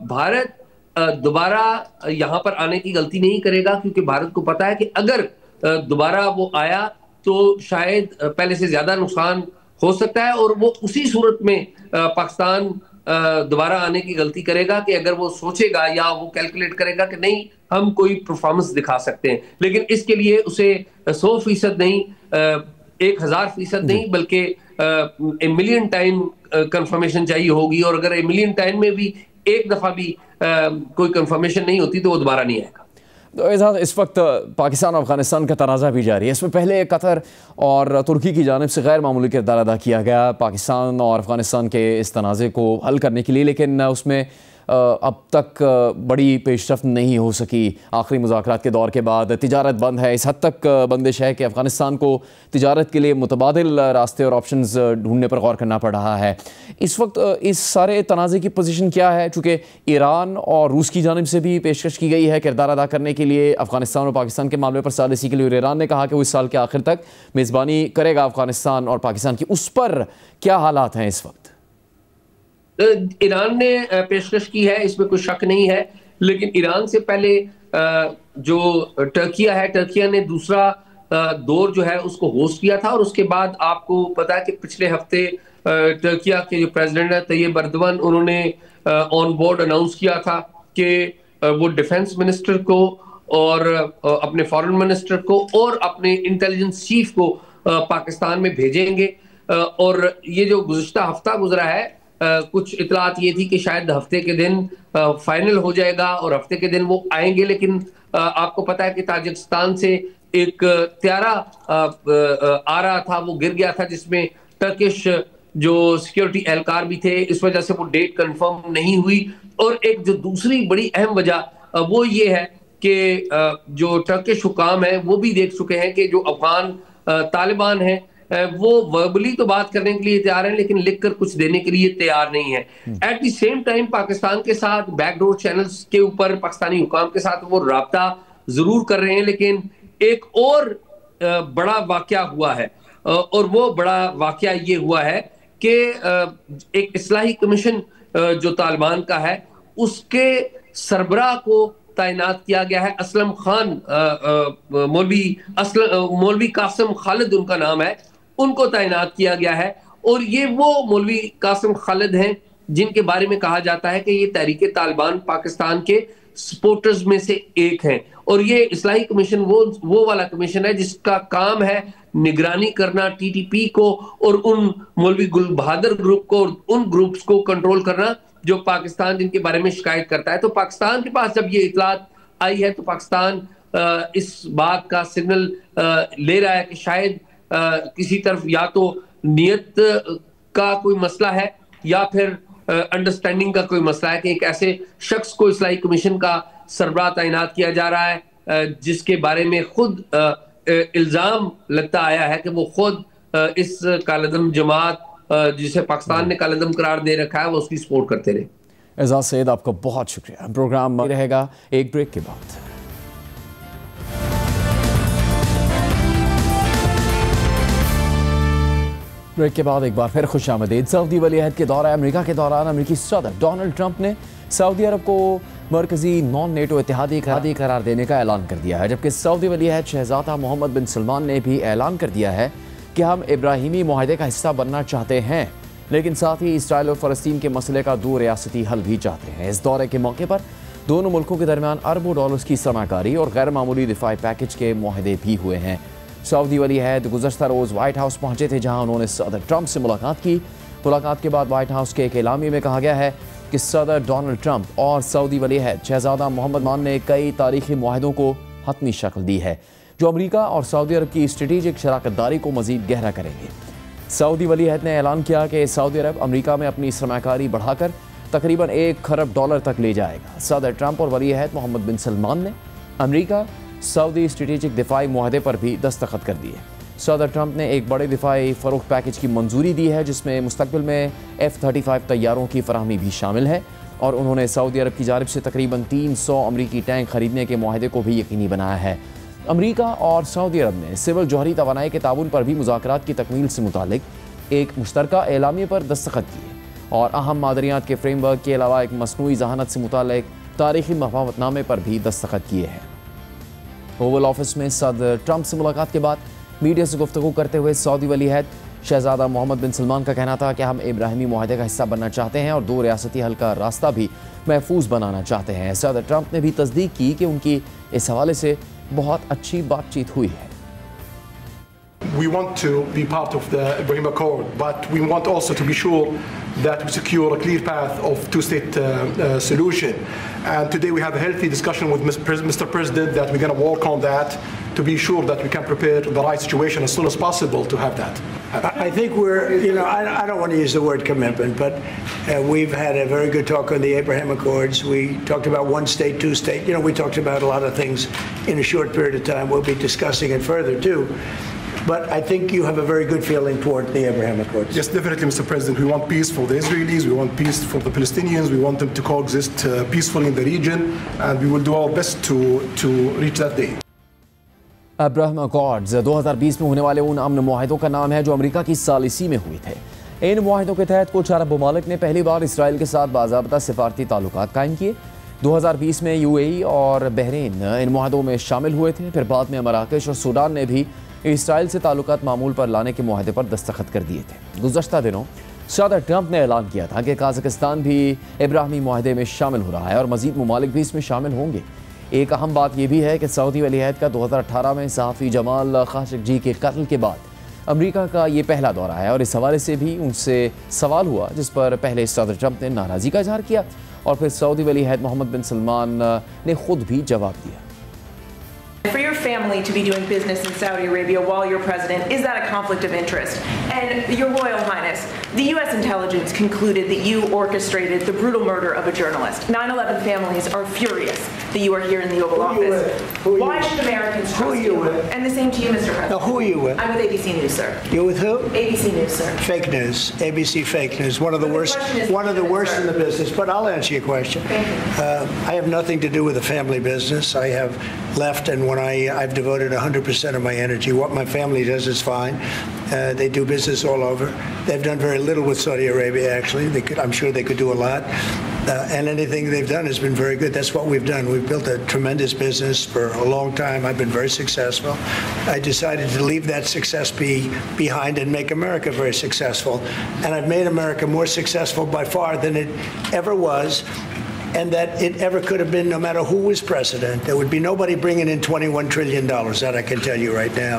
भारत दोबारा यहां पर आने की गलती नहीं करेगा, क्योंकि भारत को पता है कि अगर दोबारा वो आया तो शायद पहले से ज्यादा नुकसान हो सकता है और वो उसी सूरत में पाकिस्तान दोबारा आने की गलती करेगा कि अगर वो सोचेगा या वो कैलकुलेट करेगा कि नहीं हम कोई परफॉर्मेंस दिखा सकते हैं, लेकिन इसके लिए उसे 100% नहीं 1000% नहीं बल्कि ए मिलियन टाइम कंफर्मेशन चाहिए होगी, और अगर ए मिलियन टाइम में भी एक दफा भी कोई कंफर्मेशन नहीं होती तो वो दोबारा नहीं आएगा। तो इस वक्त पाकिस्तान और अफगानिस्तान का तनाज़ा भी जारी है। इसमें पहले कतर और तुर्की की जानिब से गैर मामूली किरदार अदा किया गया पाकिस्तान और अफगानिस्तान के इस तनाज़े को हल करने के लिए, लेकिन उसमें अब तक बड़ी पेशरफ्त नहीं हो सकी। आखिरी मुज़ाकरात के दौर के बाद तिजारत बंद है, इस हद तक बंदिश है कि अफ़गानिस्तान को तिजारत के लिए मुतबादिल रास्ते और ऑप्शंस ढूंढने पर गौर करना पड़ रहा है। इस वक्त इस सारे तनाज़े की पोजीशन क्या है? चूँकि ईरान और रूस की जानिब से भी पेशकश की गई है किरदार अदा करने के लिए अफ़गानिस्तान और पाकिस्तान के मामले पर सालिसी के लिए, और ईरान ने कहा कि वो इस साल के आखिर तक मेज़बानी करेगा अफ़गानिस्तान और पाकिस्तान की। उस पर क्या हालात हैं इस वक्त? ईरान ने पेशकश की है, इसमें कोई शक नहीं है, लेकिन ईरान से पहले जो टर्किया है, टर्किया ने दूसरा दौर जो है उसको होस्ट किया था, और उसके बाद आपको पता है कि पिछले हफ्ते टर्किया के जो प्रेसिडेंट है तैयब एर्दोगन, उन्होंने ऑन बोर्ड अनाउंस किया था कि वो डिफेंस मिनिस्टर को और अपने फॉरेन मिनिस्टर को और अपने इंटेलिजेंस चीफ को पाकिस्तान में भेजेंगे। और ये जो गुज़िश्ता हफ्ता गुजरा है, कुछ इतलात ये थी कि शायद हफ्ते के दिन फाइनल हो जाएगा और हफ्ते के दिन वो आएंगे, लेकिन आपको पता है कि ताजिकिस्तान से एक त्यारा आ रहा था, वो गिर गया था, जिसमें टर्किश जो सिक्योरिटी एहलकार भी थे, इस वजह से वो डेट कंफर्म नहीं हुई। और एक जो दूसरी बड़ी अहम वजह वो ये है कि जो टर्किश हुकाम है वो भी देख चुके हैं कि जो अफगान तालिबान है वो वर्बली तो बात करने के लिए तैयार है, लेकिन लिखकर कुछ देने के लिए तैयार नहीं है। At the same time Pakistan के साथ बैकडोर चैनल्स के ऊपर पाकिस्तानी हुकाम के साथ वो राब्ता जरूर कर रहे हैं, लेकिन एक और बड़ा वाकया हुआ है, और वो बड़ा वाकया ये हुआ है कि एक इस्लाही कमीशन जो तालिबान का है उसके सरबराह को तैनात किया गया है। असलम खान, मौलवी कासिम खालिद उनका नाम है, उनको तैनात किया गया है। और ये वो मौलवी कासिम खालिद हैं जिनके बारे में कहा जाता है कि ये तहरीक तालिबान पाकिस्तान के सपोर्टर्स में से एक हैं। और ये इस्लाही कमीशन वो वाला कमीशन है जिसका काम है निगरानी करना टीटीपी को और उन मौलवी गुल बहादुर ग्रुप को और उन ग्रुप्स को कंट्रोल करना जो पाकिस्तान जिनके बारे में शिकायत करता है। तो पाकिस्तान के पास जब ये इतलात आई है तो पाकिस्तान इस बात का सिग्नल ले रहा है कि शायद किसी तरफ या तो नियत का कोई मसला है या फिर अंडरस्टैंडिंग का कोई मसला है कि एक ऐसे शख्स को इस्लाही कमीशन का सरबराह तैनात किया जा रहा है जिसके बारे में खुद इल्जाम लगता आया है कि वो खुद इस कालेदम जमात जिसे पाकिस्तान ने कालेदम करार दे रखा है वो उसकी सपोर्ट करते रहे। एजाज सैयद, आपका बहुत शुक्रिया। प्रोग्राम रहेगा एक ब्रेक के बाद। ब्रेक के बाद एक बार फिर खुशामदीद। सऊदी वलीअहद के दौरा अमेरिका के दौरान अमेरिकी सदर डोनाल्ड ट्रंप ने सऊदी अरब को मरकजी नॉन नेटो इत्तेहादी करार देने का ऐलान कर दिया है, जबकि सऊदी वलीअहद शहजादा मोहम्मद बिन सलमान ने भी ऐलान कर दिया है कि हम इब्राहिमी मुआहदे का हिस्सा बनना चाहते हैं, लेकिन साथ ही इसराइल और फ़लस्तीन के मसले का दो रियासती हल भी चाहते हैं। इस दौरे के मौके पर दोनों मुल्कों के दरमियान अरबों डॉलर्स की सरमाकारी और गैर मामूली दिफाई पैकेज के मुआहदे भी हुए हैं। सऊदी वलीअहद गुज़श्ता रोज़ वाइट हाउस पहुंचे थे, जहां उन्होंने सदर ट्रंप से मुलाकात की। मुलाकात के बाद वाइट हाउस के एक एलामी में कहा गया है कि सदर डोनाल्ड ट्रंप और सऊदी वलीअहद शहजादा मोहम्मद मान ने कई तारीखी मुआहदों को हतमी शक्ल दी है, जो अमरीका और सऊदी अरब की स्ट्रेटेजिक शराकतदारी को मज़ीद गहरा करेंगे। सऊदी वलीअहद ने ऐलान किया कि सऊदी अरब अमरीका में अपनी सरमाकारी बढ़ाकर तकरीबन $1 खरब तक ले जाएगा। सदर ट्रंप और वलीअहद मोहम्मद बिन सलमान ने अमरीका सऊदी स्ट्रेटेजिक दिफाई मुआहदे पर भी दस्तखत कर दिए। सदर ट्रंप ने एक बड़े दिफाई फ़रोख्त पैकेज की मंजूरी दी है, जिसमें मुस्तकबिल में F-35 तैयारों की फराहमी भी शामिल है, और उन्होंने सऊदी अरब की जानिब से तकरीबन 300 अमरीकी टैंक खरीदने के मुआहदे को भी यकीनी बनाया है। अमरीका और सऊदी अरब ने सिविल जौहरी तवानाई के ताउन पर भी मुज़ाकरात की तकमील से मुतालिक एक मुश्तरका एलामिया पर दस्तखत किए और अहम मादरियात के फ्रेमवर्क के अलावा एक मसनूई जहानत से मुतालिक तारीखी मफावतनामे पर भी दस्तखत किए हैं। ओवल ऑफिस में सदर ट्रंप से मुलाकात के बाद मीडिया से गुफ्तगू करते हुए सऊदी वलीअहद शहजादा मोहम्मद बिन सलमान का कहना था कि हम इब्राहिमी मुआहदे का हिस्सा बनना चाहते हैं और 2 रियासती हल का रास्ता भी महफूज बनाना चाहते हैं। सदर ट्रंप ने भी तस्दीक की कि उनकी इस हवाले से बहुत अच्छी बातचीत हुई है। We want to be part of the Ibrahim Accord, but we want also to be sure that we secure a clear path of two-state solution. And today we have a healthy discussion with Mr. President that we're going to work on that to be sure that we can prepare the right situation as soon as possible to have that. I think we're, I don't want to use the word commitment, but we've had a very good talk on the Abraham Accords. We talked about one state, two state. We talked about a lot of things in a short period of time. We'll be discussing it further too. But I think you have a very good feeling toward the Abraham Accords. Yes, definitely, Mr. President. We want peace for the Israelis. We want peace for the Palestinians. We want them to coexist peacefully in the region. And we will do our best to reach that day. Abraham accords 2020 में होने वाले उन अमन मुआहिदों का नाम है जो America की सालिसी में हुए थे। इन मुआहिदों के तहत कुछ अरब ममालिक ने पहली बार इसराइल के साथ बाज़ाब्ता सिफारती ताल्लुकात कायम किए। 2020 में यूएई और बहरीन इन मुआहिदों में शामिल हुए थे। फिर बाद में मराकश और सूडान ने भी इसराइल से ताल्लुकात मामूल पर लाने के मुआहदे पर दस्तखत कर दिए थे। गुज़श्ता दिनों सदर ट्रंप ने ऐलान किया था कि काज़ाकिस्तान भी इब्राहिमी मुआहदे में शामिल हो रहा है और मज़ीद ममालिक भी इसमें शामिल होंगे। एक अहम बात यह भी है कि सऊदी वलीअहद का 2018 में सहाफ़ी जमाल खाशोगी के कत्ल के बाद अमेरिका का ये पहला दौरा है और इस हवाले से भी उनसे सवाल हुआ, जिस पर पहले सदर ट्रंप ने नाराज़गी का इजहार किया और फिर सऊदी वलीअहद मोहम्मद बिन सलमान ने खुद भी जवाब दिया। For your family to be doing business in Saudi Arabia while you're president, is that a conflict of interest? And Your Royal Highness, the U.S. intelligence concluded that you orchestrated the brutal murder of a journalist. 9/11 families are furious that you are here in the Oval Office. Why should Americans trust you? And the same to you, Mr. President. Now, who are you with? I'm with ABC News, sir. You're with who? ABC News, sir. Fake news. ABC fake news. One of the worst in the business. But I'll answer your question. Thank you. I have nothing to do with the family business. I have left, and when I've devoted 100% of my energy. What my family does is fine. They do business all over. They've done very little with Saudi Arabia, actually. I'm sure they could do a lot. And anything they've done has been very good. That's what we've done. We've built a tremendous business for a long time. I've been very successful. I decided to leave that success behind and make America very successful. And I've made America more successful by far than it ever was, and that it ever could have been, no matter who was president. There would be nobody bringing in $21 trillion, that I can tell you right now.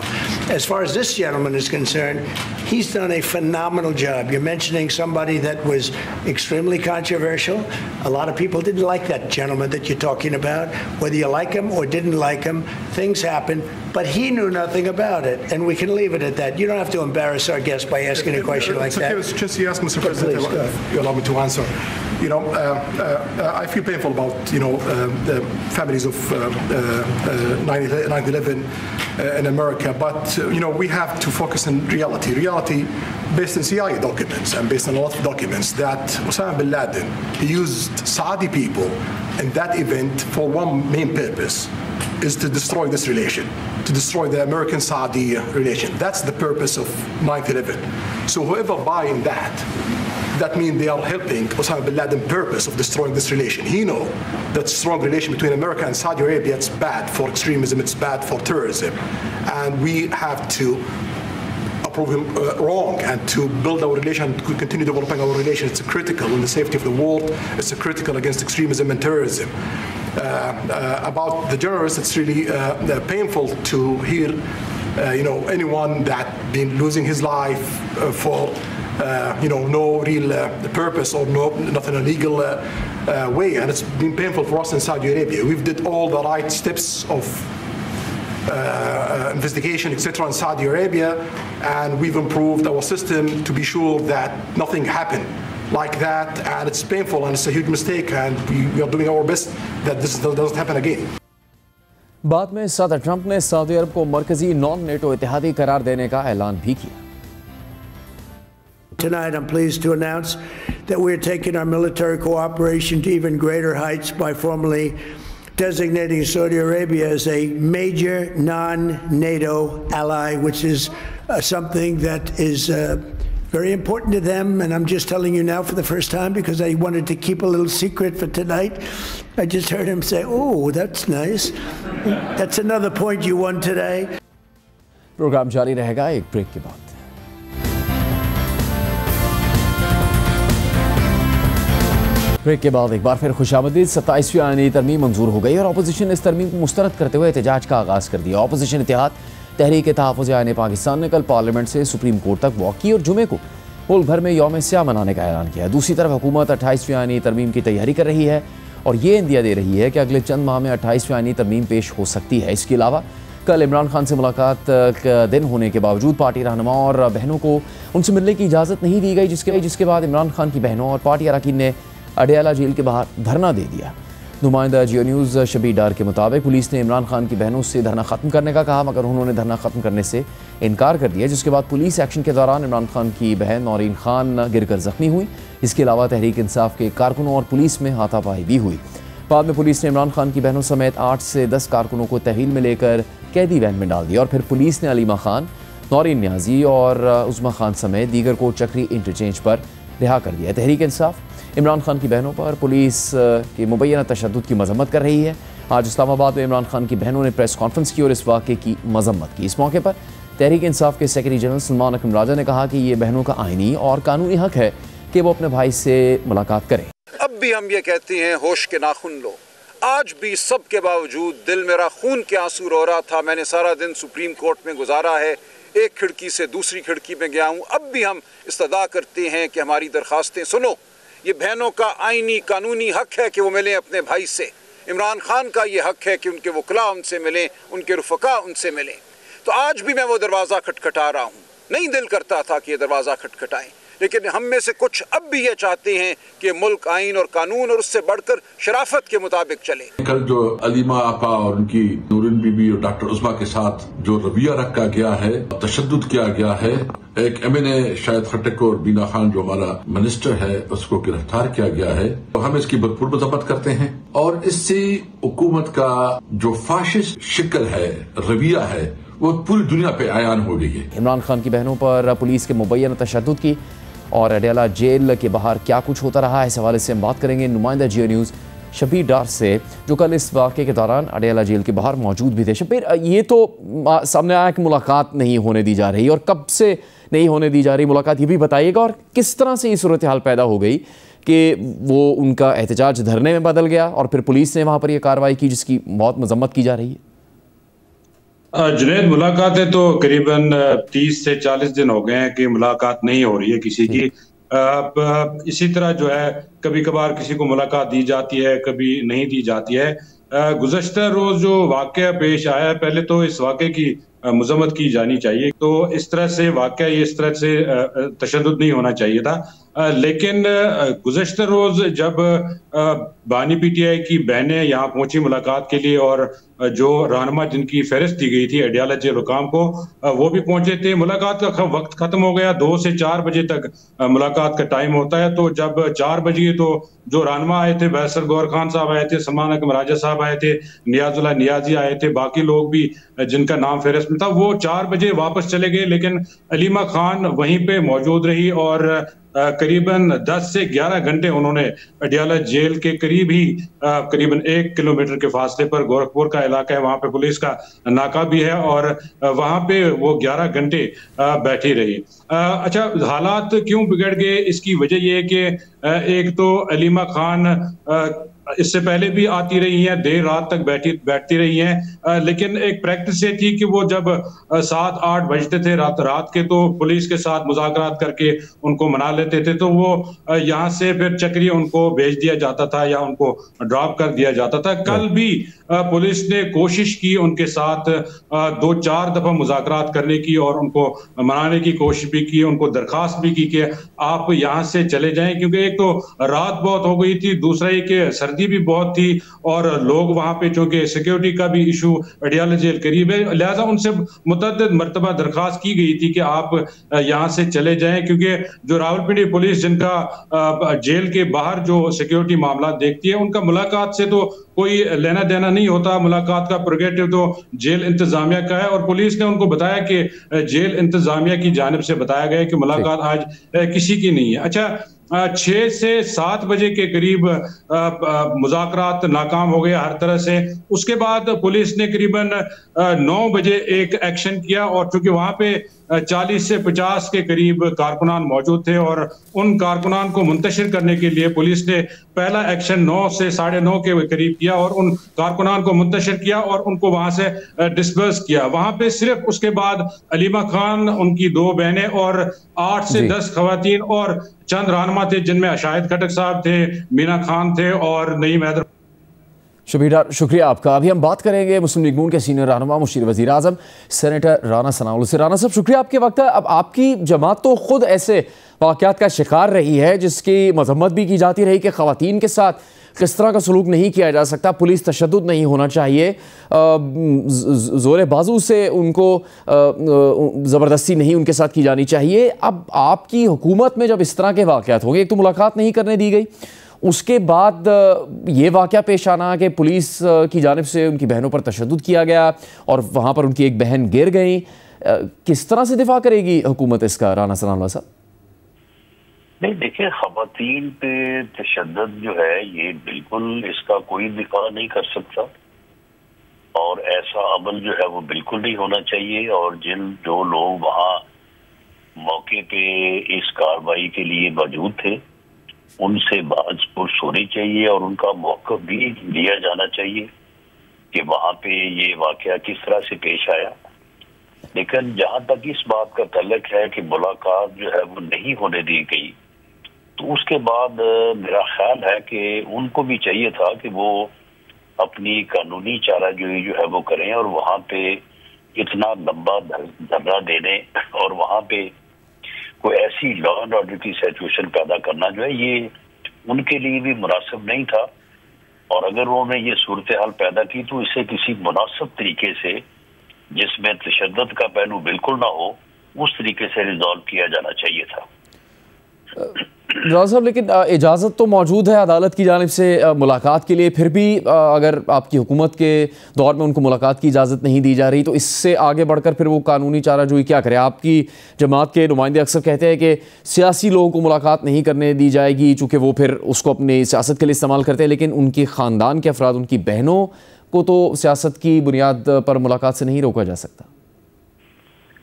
As far as this gentleman is concerned, he's done a phenomenal job. You're mentioning somebody that was extremely controversial. A lot of people didn't like that gentleman that you're talking about. Whether you like him or didn't like him, things happen, but he knew nothing about it, and we can leave it at that. You don't have to embarrass our guest by asking a question like that. Okay, just you ask, Mr. President, if you allow me to answer. I feel painful about, the families of 9/11 in America, but, we have to focus on reality. Reality based on CIA documents and based on a lot of documents that Osama bin Laden, he used Saudi people in that event for one main purpose, is to destroy this relation, to destroy the American-Saudi relation. That's the purpose of 9/11. So whoever buying that means they are helping Osama bin Laden's purpose of destroying this relation. He knows that strong relation between America and Saudi Arabia, it's bad for extremism, it's bad for terrorism. And we have to prove him wrong and to build our relation, to continue developing our relation. It's critical in the safety of the world. It's critical against extremism and terrorism. About the journalists, it's really painful to hear, anyone that been losing his life for no real purpose or not in a legal way, and it's been painful for us in Saudi Arabia. We've did all the right steps of investigation, etc. in Saudi Arabia, and we've improved our system to be sure that nothing happened like that, and it's painful and it's a huge mistake, and we are doing our best that this doesn't happen again. बाद में सदर Trump ने Saudi अरब को मरकजी non NATO इत्तेहादी करार देने का ऐलान भी किया। Tonight, I'm pleased to announce that we're taking our military cooperation to even greater heights by formally designating Saudi Arabia as a major non-NATO ally, which is something that is very important to them. And I'm just telling you now for the first time because I wanted to keep a little secret for tonight. I just heard him say, "Oh, that's nice. That's another point you won today." Programme जारी रहेगा एक break के बाद। Break के बाद एक बार फिर खुशामदीद। 27वीं आईनी तरमीम मंजूर हो गई और अपोजिशन ने इस तरमीम को मुस्तरद करते हुए एहतजाज का आगाज़ कर दिया। अपोजिशन इत्तेहाद तहरीक तहफ़्फ़ुज़ आईन पाकिस्तान ने कल पार्लियामेंट से सुप्रीम कोर्ट तक वॉक की और जुमे को मुल्क भर में यौम स्याह मनाने का ऐलान किया। दूसरी तरफ हुकूमत 28वीं आईनी तरमीम की तैयारी कर रही है और ये इंदिया दे रही है कि अगले चंद माह में 28वीं आईनी तरमीम पेश हो सकती है। इसके अलावा कल इमरान खान से मुलाकात का दिन होने के बावजूद पार्टी रहनुमा और बहनों को उनसे मिलने की इजाज़त नहीं दी गई, जिसके बाद इमरान खान की बहनों और पार्टी अरकान ने अडियाला जेल के बाहर धरना दे दिया। नुमाइंदा जियो न्यूज़ शबीर डार के मुताबिक पुलिस ने इमरान खान की बहनों से धरना ख़त्म करने का कहा, मगर उन्होंने धरना ख़त्म करने से इनकार कर दिया, जिसके बाद पुलिस एक्शन के दौरान इमरान खान की बहन नौरीन खान गिरकर ज़ख्मी हुई। इसके अलावा तहरीक इंसाफ के कारकुनों और पुलिस में हाथापाई भी हुई। बाद में पुलिस ने इमरान खान की बहनों समेत 8 से 10 कारकुनों को तहवील में लेकर कैदी वैन में डाल दिया और फिर पुलिस ने अलीमा खान, नौरीन न्याजी और उज़मा खान समेत दीगर को चक्री इंटरचेंज पर रिहा कर दिया। तहरीक इंसाफ इमरान खान की बहनों पर पुलिस के मुबैना तशद्दुद की मजम्मत कर रही है। आज इस्लामाबाद में इमरान खान की बहनों ने प्रेस कॉन्फ्रेंस की और इस वाक़े की मजम्मत की। इस मौके पर तहरीक इंसाफ के सेक्रेटरी जनरल सलमान अकरम राजा ने कहा कि ये बहनों का आइनी और कानूनी हक है कि वो अपने भाई से मुलाकात करें। अब भी हम ये कहते हैं होश के नाखून लो। आज भी सब के बावजूद दिल मेरा खून के आंसू रो रहा था। मैंने सारा दिन सुप्रीम कोर्ट में गुजारा है, एक खिड़की से दूसरी खिड़की में गया हूँ। अब भी हम इस्तदा करते हैं कि हमारी दरख्वास्तें सुनो। ये बहनों का आईनी कानूनी हक है कि वो मिलें अपने भाई से। इमरान खान का ये हक है कि उनके वकला उनसे मिलें, उनके रुफ़का उनसे मिलें। तो आज भी मैं वो दरवाज़ा खटखटा रहा हूँ। नहीं दिल करता था कि ये दरवाज़ा खटखटाएं, लेकिन हम में से कुछ अब भी ये चाहते हैं कि मुल्क आइन और कानून और उससे बढ़कर शराफत के मुताबिक चले। कल जो अलीमा आपा और उनकी नूरिन बीबी और डॉक्टर उस्मा के साथ जो रवैया रखा गया है, तशद्दुद किया गया है, एक एमएनए शाहिद खट्टक और बीना खान जो हमारा मिनिस्टर है उसको गिरफ्तार किया गया है, तो हम इसकी भरपूर मजम्मत करते हैं और इससे हुकूमत का जो फाशिस्ट शिकल है, रवैया है, वो पूरी दुनिया पे आयान हो गई है। इमरान खान की बहनों पर पुलिस के मुबैना तशद्दुद की और अडियाला जेल के बाहर क्या कुछ होता रहा है, इस हवाले से हम बात करेंगे नुमाइंदा जियो न्यूज़ शबीर डार से, जो कल इस वाक़े के दौरान अडियाला जेल के बाहर मौजूद भी थे। शबीर, ये तो सामने आया कि मुलाकात नहीं होने दी जा रही और कब से नहीं होने दी जा रही मुलाकात, ये भी बताइएगा, और किस तरह से ये सूरत हाल पैदा हो गई कि वो उनका एहतजाज धरने में बदल गया और फिर पुलिस ने वहाँ पर यह कार्रवाई की जिसकी बहुत मजम्मत की जा रही है। जुनैद, मुलाकातें तो करीबन 30 से 40 दिन हो गए हैं कि मुलाकात नहीं हो रही है किसी की। इसी तरह जो है कभी कभार किसी को मुलाकात दी जाती है, कभी नहीं दी जाती है। गुज़श्ता रोज जो वाक़या पेश आया है, पहले तो इस वाक़े की मजम्मत की जानी चाहिए। तो इस तरह से वाक़या इस तरह से तशद्दुद नहीं होना चाहिए था। लेकिन गुज़श्ता रोज जब बानी पीटीआई की बहनें यहाँ पहुंची मुलाकात के लिए और जो रहनुमा जिनकी फहरिस्त दी गई थी अडियाला जेल हुकाम को, वो भी पहुंचे थे। मुलाकात का वक्त खत्म हो गया, 2 से 4 बजे तक मुलाकात का टाइम होता है। तो जब 4 बजे तो जो रहनुमा आए थे, बैसर गौर खान साहब आए थे, सलमान अकरम राजा साहब आए थे, नियाजुल्लाह नियाजी आए थे, बाकी लोग भी जिनका नाम फहरिस्त में था, वो 4 बजे वापस चले गए। लेकिन अलीमा खान वहीं पे मौजूद रही और करीबन 10 से 11 घंटे उन्होंने अडियाला जेल के करीब ही करीबन 1 किलोमीटर के फासले पर गोरखपुर का इलाका है, वहां पे पुलिस का नाका भी है और वहां पे वो 11 घंटे बैठी रही। अच्छा, हालात क्यों बिगड़ गए, इसकी वजह यह है कि एक तो अलीमा खान इससे पहले भी आती रही हैं, देर रात तक बैठती रही हैं, लेकिन एक प्रैक्टिस ये थी कि वो जब 7-8 बजते थे रात के, तो पुलिस के साथ मुज़ाकरात करके उनको मना लेते थे। तो वो यहाँ से फिर चक्री उनको भेज दिया जाता था या उनको ड्रॉप कर दिया जाता था। कल भी पुलिस ने कोशिश की उनके साथ 2-4 दफा मुज़ाकरात करने की और उनको मनाने की कोशिश भी की, उनको दरखास्त भी की कि आप यहाँ से चले जाएं, क्योंकि एक तो रात बहुत हो गई थी, दूसरा ये कि सर्दी भी बहुत थी और लोग वहां पे, चूंकि सिक्योरिटी का भी इशू अडियाला जेल करीब है, लिहाजा उनसे मुतअद्दिद मरतबा दरखास्त की गई थी कि आप यहाँ से चले जाएं, क्योंकि जो रावलपिंडी पुलिस जिनका जेल के बाहर जो सिक्योरिटी मामला देखती है, उनका मुलाकात से तो कोई लेना देना नहीं होता। मुलाकात का प्रोगेटिव तो जेल इंतजामिया का है और पुलिस ने उनको बताया कि जेल इंतजामिया की जानिब से बताया गया कि मुलाकात आज किसी की नहीं है। अच्छा, 6 से 7 बजे के करीब मुज़ाकरात नाकाम हो गए हर तरह से। उसके बाद पुलिस ने करीबन 9 बजे एक एक्शन किया और चूंकि वहां पे 40 से 50 के करीब कारकुनान मौजूद थे और उन कारकुनान को मुंतशिर करने के लिए पुलिस ने पहला एक्शन 9 से 9:30 के करीब किया और उन कारकुनान को मुंतशिर किया और उनको वहां से डिस्पर्स किया। वहां पे सिर्फ उसके बाद अलीमा खान, उनकी 2 बहनें और 8 से 10 खवातीन और चंद रहनुमा थे, जिनमें अशाहिद खटक साहब थे, मीना खान थे और नईम हैदर। शुक्रिया आपका। अभी हम बात करेंगे मुस्लिम लीग नून के सीनियर रहनुमा मुशीर वज़ीर आज़म सेनेटर राना सनाउल्लाह से। राना साहब, शुक्रिया आपके वक्त है। अब आपकी जमात तो खुद ऐसे वाक़यात का शिकार रही है जिसकी मजम्मत भी की जाती रही कि ख़वातीन के साथ किस तरह का सलूक नहीं किया जा सकता, पुलिस तशद्दुद नहीं होना चाहिए, ज़ोर बाजू से उनको ज़बरदस्ती नहीं उनके साथ की जानी चाहिए। अब आपकी हुकूमत में जब इस तरह के वाक़यात होंगे, एक तो मुलाकात नहीं करने दी गई, उसके बाद ये वाक़या पेश आना कि पुलिस की जानिब से उनकी बहनों पर तशद्दुद किया गया और वहाँ पर उनकी एक बहन गिर गई, किस तरह से दिफा करेगी हुकूमत इसका, राना सनाउल्लाह साहब? नहीं, देखिए, ख़वातीन पे तशद्दुद जो है ये बिल्कुल इसका कोई दिफा नहीं कर सकता और ऐसा अमल जो है वो बिल्कुल नहीं होना चाहिए। और जो लोग वहाँ मौके पे इस कार्रवाई के लिए मौजूद थे उनसे बातचीत होनी चाहिए और उनका मौक़िफ़ भी लिया जाना चाहिए कि वहाँ पे ये वाक़या किस तरह से पेश आया। लेकिन जहाँ तक इस बात का तल्लुक़ है कि मुलाकात जो है वो नहीं होने दी गई, तो उसके बाद मेरा ख्याल है कि उनको भी चाहिए था कि वो अपनी कानूनी चाराजोई जो है वो करें और वहाँ पे इतना लंबा धरना देने और वहाँ पे कोई ऐसी लॉ एंड ऑर्डर की सिचुएशन पैदा करना जो है ये उनके लिए भी मुनासिब नहीं था। और अगर उन्होंने ये सूरत हाल पैदा की तो इसे किसी मुनासिब तरीके से, जिसमें तशद्दुद का पहलू बिल्कुल ना हो, उस तरीके से रिजॉल्व किया जाना चाहिए था। राजा साहब, लेकिन इजाज़त तो मौजूद है अदालत की जानिब से मुलाकात के लिए, फिर भी अगर आपकी हुकूमत के दौर में उनको मुलाकात की इजाज़त नहीं दी जा रही तो इससे आगे बढ़कर फिर वो कानूनी चाराजोई क्या करे? आपकी जमात के नुमाइंदे अक्सर कहते हैं कि सियासी लोगों को मुलाकात नहीं करने दी जाएगी चूँकि वो फिर उसको अपनी सियासत के लिए इस्तेमाल करते हैं, लेकिन उनके ख़ानदान के अफराद, उनकी बहनों को तो सियासत की बुनियाद पर मुलाकात से नहीं रोका जा सकता।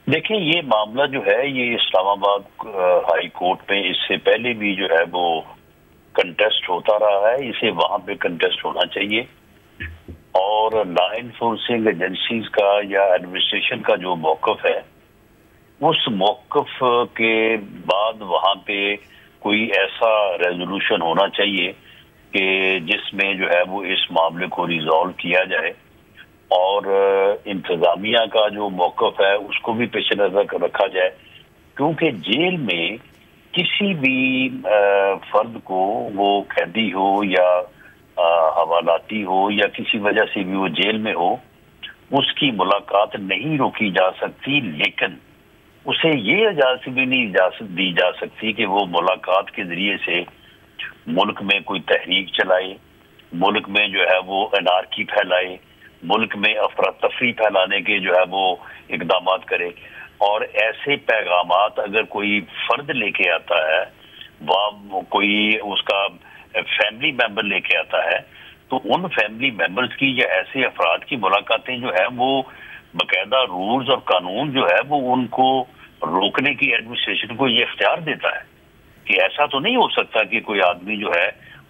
देखिए, ये मामला जो है ये इस्लामाबाद हाई कोर्ट में इससे पहले भी जो है वो कंटेस्ट होता रहा है, इसे वहां पे कंटेस्ट होना चाहिए। और लॉ एनफोर्सिंग एजेंसीज का या एडमिनिस्ट्रेशन का जो मौक़िफ़ है, उस मौक़िफ़ के बाद वहां पे कोई ऐसा रेजोल्यूशन होना चाहिए कि जिसमें जो है वो इस मामले को रिजॉल्व किया जाए और इंतजामिया का जो मौक़िफ़ है उसको भी पेश नज़र रखा जाए। क्योंकि जेल में किसी भी फर्द को, वो कैदी हो या हवालाती हो या किसी वजह से भी वो जेल में हो, उसकी मुलाकात नहीं रोकी जा सकती, लेकिन उसे ये इजाज़त भी नहीं दी जा सकती कि वो मुलाकात के जरिए से मुल्क में कोई तहरीक चलाए, मुल्क में जो है वो अनारकी फैलाए, मुल्क में अफरा तफरी फैलाने के जो है वो इकदाम करे। और ऐसे पैगामात अगर कोई फर्द लेके आता है, वह कोई उसका फैमिली मेंबर लेके आता है, तो उन फैमिली मेंबर्स की या ऐसे अफराद की मुलाकातें जो है वो बाकायदा रूल्स और कानून जो है वो उनको रोकने की एडमिनिस्ट्रेशन को ये इख्तियार देता है कि ऐसा तो नहीं हो सकता कि कोई आदमी जो है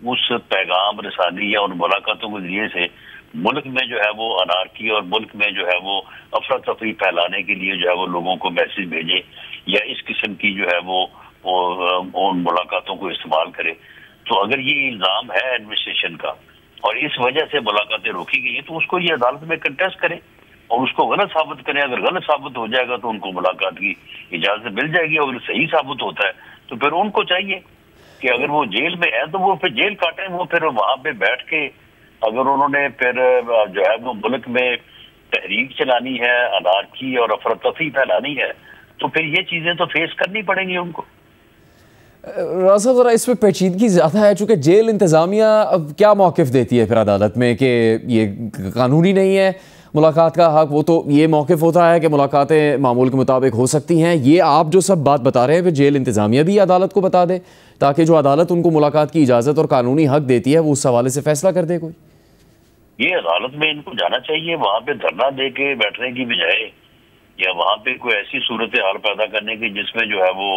उस पैगाम रसानी या उन मुलाकातों के जरिए से मुल्क में जो है वो अनारकी और मुल्क में जो है वो अफरा तफरी फैलाने के लिए जो है वो लोगों को मैसेज भेजे या इस किस्म की जो है वो उन मुलाकातों को इस्तेमाल करे। तो अगर ये इल्ज़ाम है एडमिनिस्ट्रेशन का और इस वजह से मुलाकातें रोकी गई हैं, तो उसको ये अदालत में कंटेस्ट करे और उसको गलत साबित करें। अगर गलत साबित हो जाएगा तो उनको मुलाकात की इजाज़त मिल जाएगी, और अगर सही साबित होता है तो फिर उनको चाहिए कि अगर वो जेल में है तो वो फिर जेल काटें, वो फिर वहाँ पे बैठ के अगर उन्होंने फिर जो है वो मुल्क में तहरीक चलानी है, अनारकी और अफरा तफरी फैलानी है, तो फिर ये चीजें तो फेस करनी पड़ेंगी उनको। राजा, जरा इसमें पेचीदगी ज़्यादा है चूँकि जेल इंतज़ामिया अब क्या मौक़िफ़ देती है फिर अदालत में कि ये कानूनी नहीं है मुलाकात का हक? वो तो ये मौक़िफ़ होता है कि मुलाकातें मामूल के मुताबिक हो सकती हैं। ये आप जो सब बात बता रहे हैं फिर जेल इंतज़ामिया भी अदालत को बता दे ताकि जो अदालत उनको मुलाकात की इजाज़त और कानूनी हक देती है वो उस हवाले से फ़ैसला कर दे कोई? ये अदालत में इनको जाना चाहिए, वहाँ पे धरना दे के बैठने की बजाय या वहां पे कोई ऐसी सूरत हाल पैदा करने की जिसमें जो है वो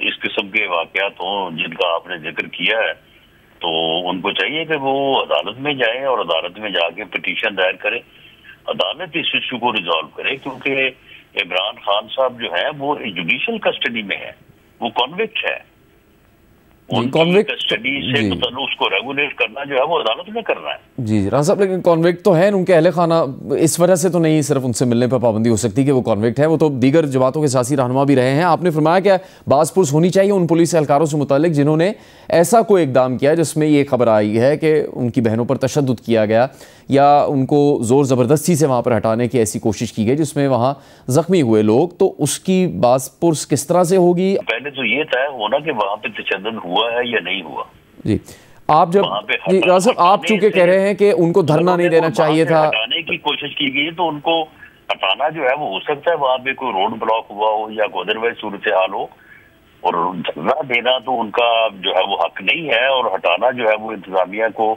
इस किस्म के वाकयात हों जिनका आपने जिक्र किया है, तो उनको चाहिए कि वो अदालत में जाए और अदालत में जाके पिटीशन दायर करें, अदालत इस इशू को रिजॉल्व करे, क्योंकि इमरान खान साहब जो है वो जुडिशियल कस्टडी में है, वो कॉन्विक्ट है। कॉन्विक्ट कस्टडी से मतलब उसको रेगुलेट करना जो है वो अदालत में करना है। जी राना साहब, लेकिन कॉन्विक्ट तो है, उनके अहले खाना इस वजह से तो नहीं सिर्फ उनसे मिलने पर पाबंदी हो सकती कि वो कॉन्विक्ट है, वो तो दीगर जमातों के सियासी रहनुमा भी रहे हैं। आपने फरमाया कि बाज़पुरस होनी चाहिए उन पुलिस एहलकारों से मुतालिक जिन्होंने ऐसा कोई इकदाम किया जिसमें ये खबर आई है कि उनकी बहनों पर तशद्दुद किया गया या उनको ज़ोर ज़बरदस्ती से वहाँ पर हटाने की ऐसी कोशिश की गई जिसमें वहाँ ज़ख्मी हुए लोग, तो उसकी बाज़पुरस किस तरह से होगी? पहले तो ये तय होना कि वहाँ पे तशद्दुद हुआ है या नहीं हुआ। जी आप जब जी राना साहब, आप चूंकि कह रहे हैं कि उनको धरना नहीं देना चाहिए था, हटाने की कोशिश की गई, तो उनको हटाना जो है वो हो सकता है वहाँ पे कोई रोड ब्लॉक हुआ हो या कोई अदरवाइज सूरत हाल हो, और धरना देना तो उनका जो है वो हक नहीं है, और हटाना जो है वो इंतजामिया को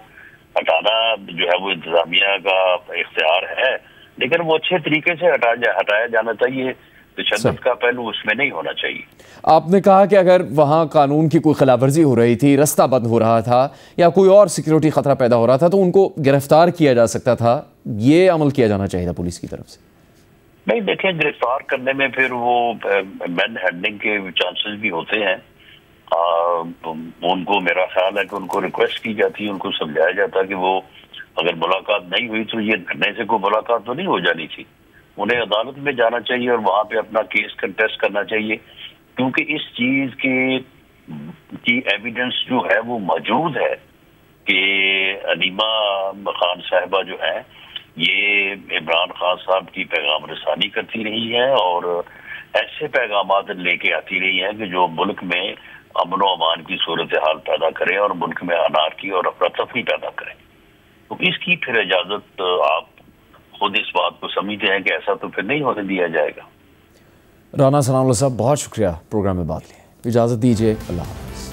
हटाना जो है वो इंतजामिया का इख्तियार है, लेकिन वो अच्छे तरीके से हटाया जाना चाहिए। तशद्दुद का पहलू उसमें नहीं होना चाहिए। आपने कहा कि अगर वहाँ कानून की कोई खिलाफवर्जी हो रही थी, रास्ता बंद हो रहा था या कोई और सिक्योरिटी खतरा पैदा हो रहा था तो उनको गिरफ्तार किया जा सकता था, ये अमल किया जाना चाहिए था पुलिस की तरफ से। नहीं देखें, गिरफ्तार करने में फिर वो मैन हैंडलिंग के चांसेस भी होते हैं। उनको मेरा ख्याल है कि उनको रिक्वेस्ट की जाती है, उनको समझाया जाता कि वो अगर मुलाकात नहीं हुई तो ये धरने से कोई मुलाकात तो नहीं हो जानी थी, उन्हें अदालत में जाना चाहिए और वहां पे अपना केस कंटेस्ट करना चाहिए, क्योंकि इस चीज की एविडेंस जो है वो मौजूद है कि अलीमा खान साहिबा जो है ये इमरान खान साहब की पैगाम रसानी करती रही है और ऐसे पैगामात लेके आती रही है कि जो मुल्क में अमन व अमान की सूरत हाल पैदा करें और मुल्क में अनारकी और अफरा तफरी पैदा करें। तो इसकी फिर इजाजत आप खुद इस बात को समझते हैं कि ऐसा तो फिर नहीं होने दिया जाएगा। राना सनाउल्लाह साहब, बहुत शुक्रिया प्रोग्राम में बात ली, इजाज़त दीजिए, अल्लाह हाफ़िज़।